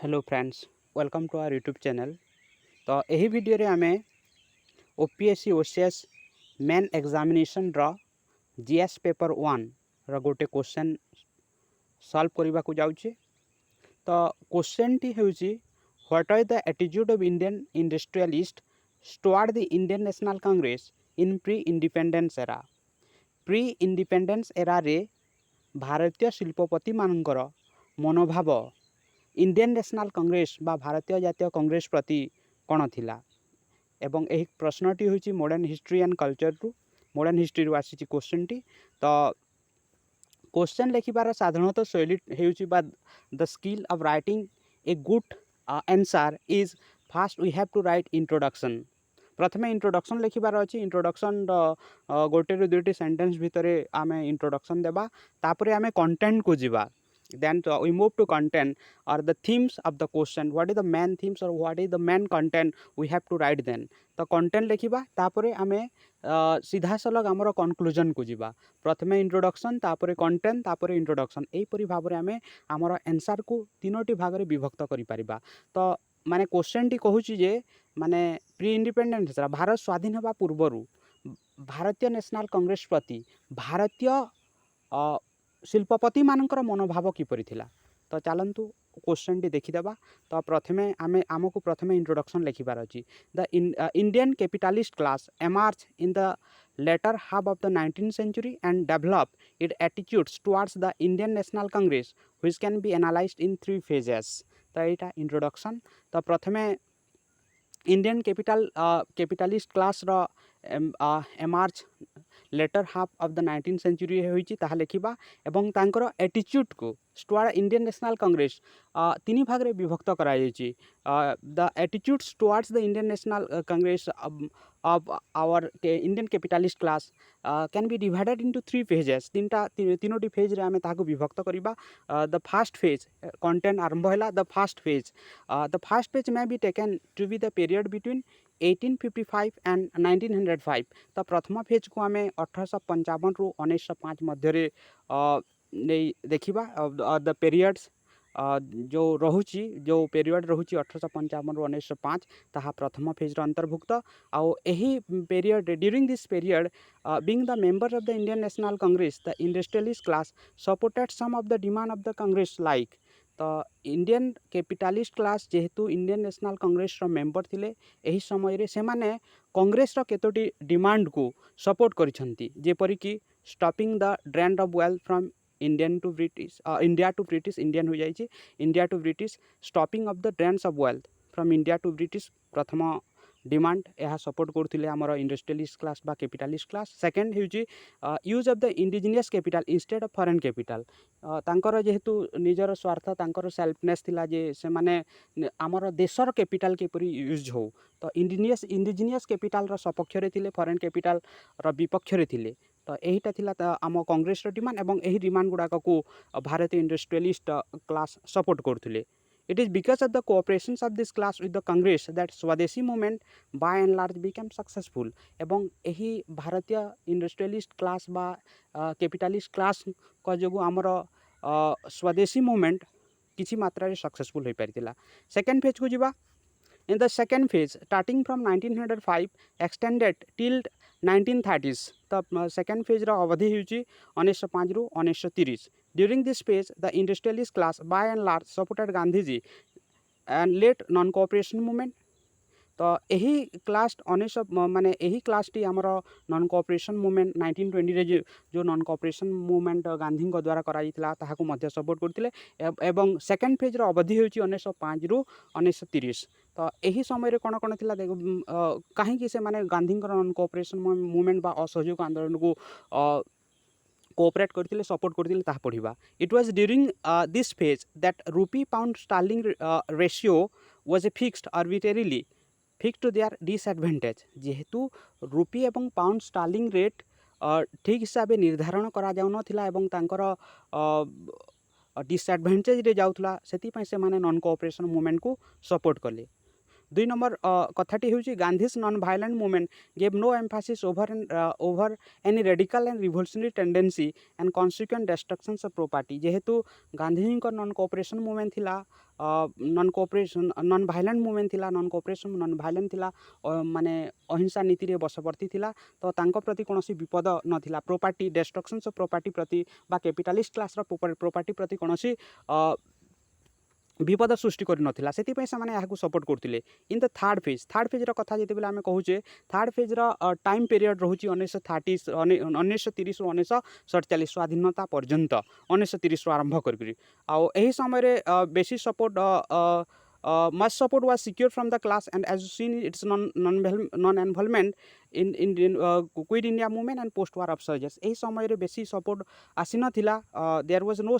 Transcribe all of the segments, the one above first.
Hello friends, welcome to our YouTube channel. तो यही video रे आमे ओपीएससी ओसीएस मेन एग्जामिनेशन रो जीएस पेपर 1 रो गोटे क्वेश्चन सॉल्व करबा को जाउची। तो क्वेश्चन टी हेउची, what are the attitude of Indian industrialist toward the Indian national Congress in pre independence era. Pre independence era रे भारतीय शिल्पपति मानकर मनोभाव इंडियन नेशनल कांग्रेस बा भारतीय जातीय कांग्रेस प्रति कौन थिला। एवं यही प्रश्नटी होची मॉडर्न हिस्ट्री एंड कल्चर रु मॉडर्न हिस्ट्री रु आसी क्वेश्चन टी। तो क्वेश्चन लिखिबार साधारणतः शैली हेउची बा the skill of writing a good answer is first we have to write introduction. प्रथमे इंट्रोडक्शन लिखिबार अछि। इंट्रोडक्शन गोटे रु दुईटी सेंटेंस भितर आमे इंट्रोडक्शन देबा, तापरे आमे कंटेंट को जिबा। Then we move to content or the themes of the question. What is the main themes or what is the main content we have to write then. तो content लिखिबा, तापरे आमे सीधा सलग आमर conclusion को जिबा। प्रथमे इंट्रोडक्शन, तापरे कंटेंट, तापरे इंट्रोडक्शन, एही परि भाबरे आमे आमर आंसर को तीनोटी भागरे विभक्त करि परिबा। तो माने क्वेश्चन टी कहूची जे माने प्री इंडिपेंडेंस भारत स्वाधीन होबा पूर्वरु भारतीय नेशनल कांग्रेस प्रति भारतीय शिल्पपति मानकर मनोभाव किपरि थिला। तो चलतु क्वेश्चन टी देखिदेबा। तो प्रथमे आमे आमको प्रथमे इंट्रोडक्शन लिखिबार अछि। The Indian capitalist class emerge in the later half of the 19th century and develop its attitudes towards the Indian National Congress which can be analyzed in 3 phases. तो एटा introduction. तो प्रथमे इंडियन कैपिटलिस्ट क्लास रो emerge later half of the 19th century होईची ताहा लिखिबा। एवं तांकर attitude को टुवर्ड इंडियन नेशनल कांग्रेस तीन भाग रे विभक्त करा जायछि। The attitudes towards the Indian national Congress of our Indian capitalist class can be divided into 3 phases. तीनोटी phase रे आमे ताहाको विभक्त करिबा। द फर्स्ट फेज कंटेंट आरंभ होला। The first phase may be taken to be the period between 1855 and 1905। तो प्रथम phase को आमे 1855 रु 1905 मध्य रे नहीं देखिबा। द पीरियड्स जो रहुची जो पीरियड रहुची 1855 रु 1905 ताहा प्रथम फेज रो अंतर्भुक्त। आउ एही period during this period being the member of the Indian national Congress the industrialist class supported some of the demand of the Congress like. तो इंडियन कैपिटलिस्ट क्लास जेहेतु इंडियन नेशनल कांग्रेस रो मेंबर थिले, एही समय रे से माने कांग्रेस रो केतोटी डिमांड को सपोर्ट करिसंती, जेपरि कि stopping the drain of wealth from Indian to British India to British Indian हो जाइए India to British stopping of the drains of wealth from India to British प्रथम डिमांड यह सपोर्ट करते आमर इंडस्ट्रियलिस्ट क्लास बा कैपिटलिस्ट क्लास। सेकेंड होची use of the indigenous capital instead of foreign capital. तांकर जेहेतु निजर स्वार्थ तांकर सेल्फनेस थिला जे से माने आमर देशर कैपिटल केपरि यूज हो। तो इंडिजिनियस कैपिटल रो सपक्ष रे थिले, फॉरेन कैपिटल रो विपक्ष रे थिले। तो यहीटा थिला आम कांग्रेस रो डिमांड एवं यही डिमांड गुड़ाक को भारतीय इंडस्ट्रियलिस्ट क्लास सपोर्ट करथिले। It is because of the cooperations of this class with the Congress that Swadeshi movement by and large became successful। एवं यही भारतीय इंडस्ट्रियलिस्ट क्लास बा कैपिटलिस्ट क्लास का जो आमर स्वदेशी मूवमेंट किसी मात्रा रे सक्सेसफुल हो पारिथिला। सेकेंड फेज को जिबा। In the second phase, starting from 1905, extended till 1930s। तो सेकेंड फेज रो अवधि होची 1905 रु 1930। During this phase, the industrialist class by and large supported Gandhiji and led non-cooperation movement। तो यही क्लास 1900 माने यही क्लास टी आमर नॉन कोऑपरेशन मूवमेंट 1920 रे जो नॉन कोऑपरेशन मूवमेंट गांधी द्वारा कराइथिला ताहाको मध्य सपोर्ट करथिले। एवं सेकेंड फेज रो अवधि होची 1905 रु 1930। तो यही समय रे कोन कोन थिला कहीं से माने गांधी नॉन कोऑपरेशन मूवमेंट बा असहयोग आंदोलन को कोऑपरेट करथिले, सपोर्ट करथिले ताहा पढिबा। It was during this phase that rupee pound sterling ratio was fixed arbitrarily fix to their disadvantage. जेहेतु रूपी एवं पाउंड स्टर्लिंग रेट ठीक हिसाब से निर्धारण करा जाउ नथिला एवं तांकर डिसएडवांटेज रे जाउथला, सेति पय से माने नॉन कोऑपरेशन मूवमेंट को सपोर्ट कले। दुई नंबर कथाटी हूँ Gandhi's non violent movement gave no emphasis over any radical and revolutionary tendency and consequent destructions of property जेहेतु गांधीजी नॉन कोऑपरेशन मूवमेंट थिला non cooperation non violent movement थिला नॉन कोऑपरेशन नॉन वायलेंट थिला माने अहिंसा नीति रे बशवर्ती थिला तो तांको प्रति कोनोसी विपद नथिला प्रॉपर्टी डिस्ट्रक्शंस ऑफ प्रॉपर्टी प्रति बा कैपिटलिस्ट क्लास रो प्रॉपर्टी प्रति कोनोसी विपद सृष्टि कर नथिला सेति से माने याकू सपोर्ट करथिले इन द थर्ड फेज रो कथा जेतेबेले आमे कहूचे थर्ड फेज रो टाइम पीरियड रहूची 1930 1930 रु 1947 स्वाधीनता पर्यंत 1930 रु आरंभ करकरी आ एही समय रे बेसी support much support was secured from the class and as you seen its non involvement in quit India movement and post war upsurges एही समय रे बेसी सपोर्ट आसी नथिला there was no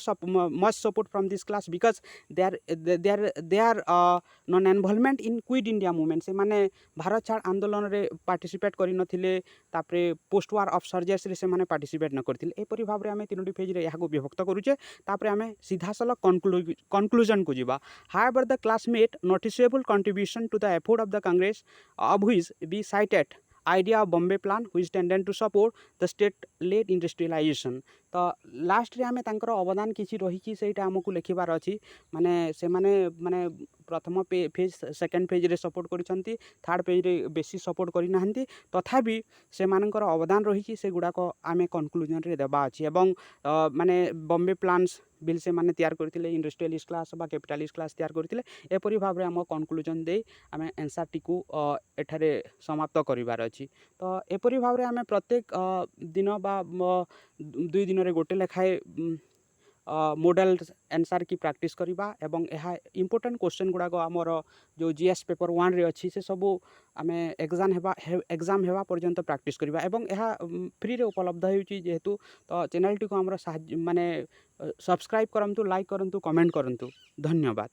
much support from this class because they are non involvement in quit India movement से माने भारत छाड़ आंदोलन रे पार्टिसिपेट करि नथिले तापरे पोस्ट वार अपसर्जेस रे से माने पार्टिसिपेट न करथिले ए परि भाव रे हमें तीनोटी फेज रे याको विभक्त करूचे तापरे हमें सीधा सल कंक्लूजन को जिबा however the class made noticeable contribution to the effort of the Congress of which we cited idea of Bombay plan which tended to support the state led industrialization तो लास्ट रे हमें तांकर अवदान किछि रही सेटा हमकु लेखिबार अछि माने से माने प्रथम फेज सेकेंड फेज रे सपोर्ट करिसंती थर्ड फेज रे बेसी सपोर्ट करि नाहंती तथापि से मानकर अवदान रही से गुडा को आमे कंक्लूजन रे देबा अछि एवं माने बॉम्बे प्लान्स बिल से माने तैयार करथिले इंडस्ट्रियलिस्ट क्लास बा कैपिटलिस्ट क्लास तैयार करथिले एपरि भाव रे हम कंक्लूजन दे आमे आंसर टिकू एठारे समाप्त करिवार अछि तो एपरि भाव रे आमे प्रत्येक दिन बा दुई दिन रे गोटे लेखाए मॉडल आंसर की प्रैक्टिस करिबा एवं एहा इंपोर्टेंट क्वेश्चन गुडा को हमर जो जीएस पेपर 1 रे अछि से सब आमे एग्जाम हेबा पर्यंत प्रैक्टिस करिबा एवं एहा फ्री रे उपलब्ध होउची जेहेतु तो चैनल टी को हमर माने सब्सक्राइब करंतु लाइक करंतु कमेंट करंतु धन्यवाद।